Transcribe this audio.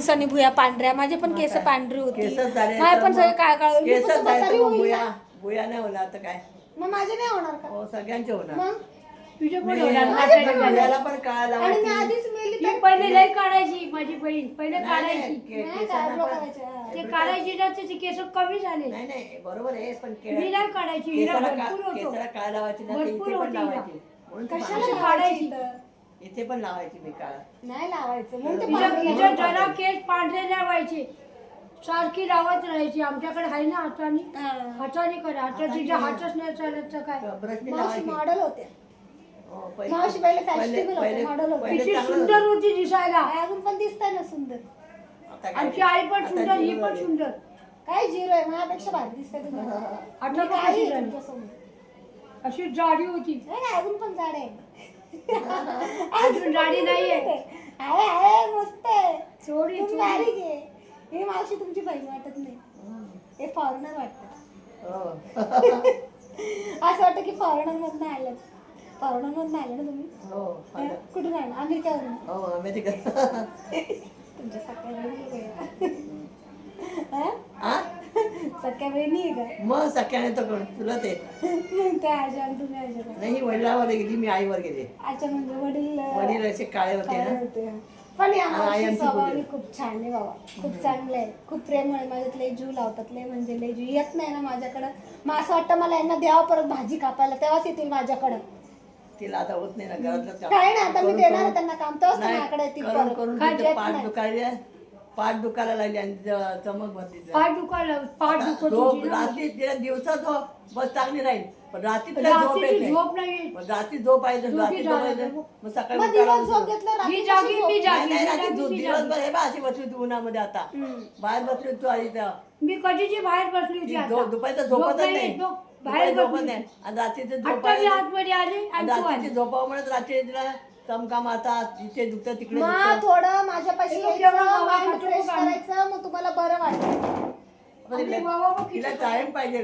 दिवसांनी भुया पांढऱ्या, माझे पण केस पांढरी होती, केसच झाले माझे पण सगळे काळ काळ केसच झाले तर भुया भुया नाही होणार तर काय. मग माझे नाही होणार का? हो सगळ्यांचे होणार. मग तुझे पण मी- होणार, माझे म्हातारी पण झाल्यावर. भुयाला पण काळा आणि मी लावायची. आधीच मेली ती तर पहिले लई काढायची माझी बहीण, पहिले नाही, काढायची. नाही, नाही का, केसांना पण- करायचे, हा. ते काढायची ना त्याचे केस कमी झाले. नाही नाही बरोबर आहे पण मी नाही काढायची, हिला भरपूर होतो. केसाला काळ लावायची ना, ते भरपूर इथे पण होती लावायची. म्हणून ती कशाला माणूस- लावायची काढायची. इथं? इथे पण लावायची मी काळ. नाही लावायचं म्हणून ते तिच्या पांढरं तिच्या झालं. जरा केस पांढरे नाही व्हायचे, सारखी लावत राहायची. आमच्याकडे आहे ना हाताने, हा. हाताने करा. आता तिच्या हातच नाही चालत तर काय. ब्रशने मावशी लावायची. मॉडेल होते. हो, मावशी पहिले fashionable होते, model होते. किती चांगलं सुंदर होतं. होती दिसायला. अजून पण दिसताय ना सुंदर. आता काय? आमची आई पण आता सुंदर, ही जीवन पण आले. सुंदर. काय झिरो आहे, माझ्यापेक्षा भारी दिसते तुम्हाला. आता मी पण काही अशी आहे झाली. तुमच्यासमोर. अशी जाडी होती, नाही, अजून पण जाड आहे. अजून जाडी नाहीये. आहे मस्त आहे. थोडी तुम्ही थोडी. बारीक आहे. ही मावशी तुमची बहीण वाटत नाही, हे फॉरेनर वाटत. हो. असं वाटतं की फॉरेनर मधनं आलं. फॉरेनर मधनं आले ना तुम्ही? हो आलं. कुठून आलं? अमेरिकेवरून. हो अमेरिका. तुमच्या सख्या बहिणी आहे का? हा? हा? सख्या बहिणी आहे का? मग सख्याने तर कोण तुला ते ते आजा आणि तुम्ही आजा का? नाही वडिलावर गेली मी आईवर गेले. अच्छा, म्हणजे वडील वडील असे काळे होते काय ना. होते. पण या आई मावशी आमची स्वभावाने बोलली. खूप छान आहे बाबा, खूप चांगलं आहे, खूप प्रेमळ आहे. माझ्यात लय जीव लावतात, लय म्हणजे लय जीव. येत नाही ना माझ्याकडं, मग असं वाटतं मला यांना द्यावं परत भाजी कापायला, तेव्हाच येतील माझ्याकडं. तिला आता होत नाही ना घरातलं काम. काय नाही, आता मी करून- देणार आहे करून- त्यांना काम, तेव्हाच ते नाही, माझ्याकडे येतील करून परत. करून काय तिचं देत पाठ नाही. दुखायला पाठ दुखायला लागली आणि चमक भरली. पाय दुखायला, पाय दुखत झोप होती ना. रात्री तिला दिवसा झोप बस चांगली राहील पण रात्री तिला झोप येत रात्रीची नाही. झोप नाही. मग रात्री झोप आहे तर झोपी रात्री झोप झालं आहे तर तर मग सकाळी मग उठायला दिवस झोप उशीर. घेतलं, रात्री मी कशी जागी, झोप? मी नाही जागी, नाही मी रात्री जागी, मी दिवसभर जागी. हे बा अशी बसली होती उन्हामध्ये आता बाहेर बसली होती तू आली तर मी कधीची बाहेर बसली होती आता. दुपारचं झोप झोपतच नाही झोप, दुपारी बाहेर झोपत बसली नाही होती. आणि रात्रीचं झोप आता मी आतमध्ये आले आणि तू रात्रीची आली. झोपामुळेच रात्री तिला चमका मारतात इथे दुखतं तिकडे मग दुखतं. थोडं माझ्यापाशी ते यायचं, केवढं बाबा mind खातो fresh का आम्ही? करायचं, मग तुम्हाला बरं वाटतं. पण आणि बाबा मग किती तिला टाइम पाहिजे